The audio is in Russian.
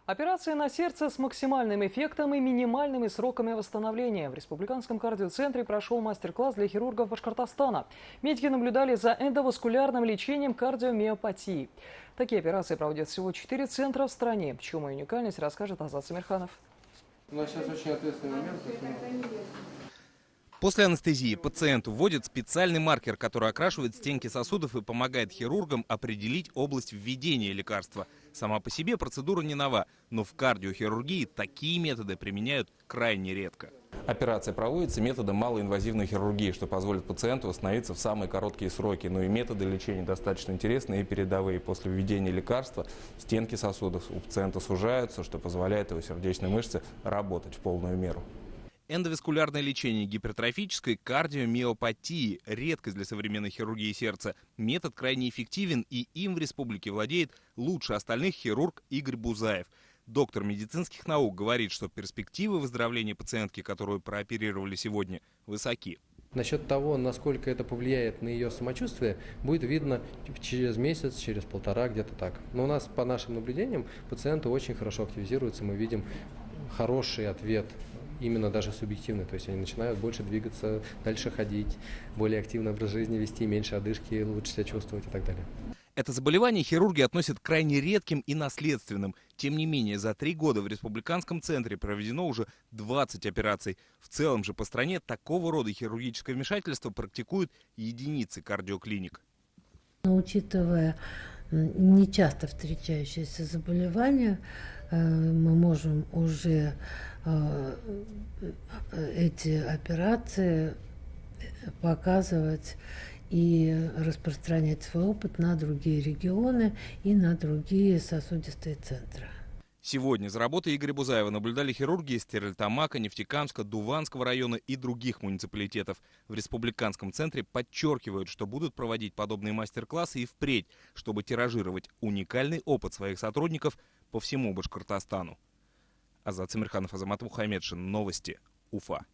Операция на сердце с максимальным эффектом и минимальными сроками восстановления. В Республиканском кардиоцентре прошел мастер-класс для хирургов Башкортостана. Медики наблюдали за эндоваскулярным лечением кардиомиопатии. Такие операции проводят всего 4 центра в стране. В чем ее уникальность, расскажет Азат Самирханов. У нас сейчас очень ответственный момент. После анестезии пациенту вводят специальный маркер, который окрашивает стенки сосудов и помогает хирургам определить область введения лекарства. Сама по себе процедура не нова, но в кардиохирургии такие методы применяют крайне редко. Операция проводится методом малоинвазивной хирургии, что позволит пациенту восстановиться в самые короткие сроки. Но и методы лечения достаточно интересные и передовые. После введения лекарства стенки сосудов у пациента сужаются, что позволяет его сердечной мышце работать в полную меру. Эндоваскулярное лечение гипертрофической кардиомиопатии – редкость для современной хирургии сердца. Метод крайне эффективен, и им в республике владеет лучше остальных хирург Игорь Бузаев. Доктор медицинских наук говорит, что перспективы выздоровления пациентки, которую прооперировали сегодня, высоки. Насчет того, насколько это повлияет на ее самочувствие, будет видно через месяц, через полтора, где-то так. Но у нас, по нашим наблюдениям, пациенты очень хорошо активизируются, мы видим хороший ответ, именно даже субъективный, то есть они начинают больше двигаться, дальше ходить, более активный образ жизни вести, меньше одышки, лучше себя чувствовать и так далее. Это заболевание хирурги относят к крайне редким и наследственным. Тем не менее, за 3 года в Республиканском центре проведено уже 20 операций. В целом же по стране такого рода хирургическое вмешательство практикуют единицы кардиоклиник. Но учитывая нечасто встречающиеся заболевания, мы можем уже эти операции показывать и распространять свой опыт на другие регионы и на другие сосудистые центры. Сегодня за работой Игоря Бузаева наблюдали хирурги из Стерлитамака, Нефтекамска, Дуванского района и других муниципалитетов. В Республиканском центре подчеркивают, что будут проводить подобные мастер-классы и впредь, чтобы тиражировать уникальный опыт своих сотрудников по всему Башкортостану. Азат Самирханов, Азамат Мухамедшин. Новости. Уфа.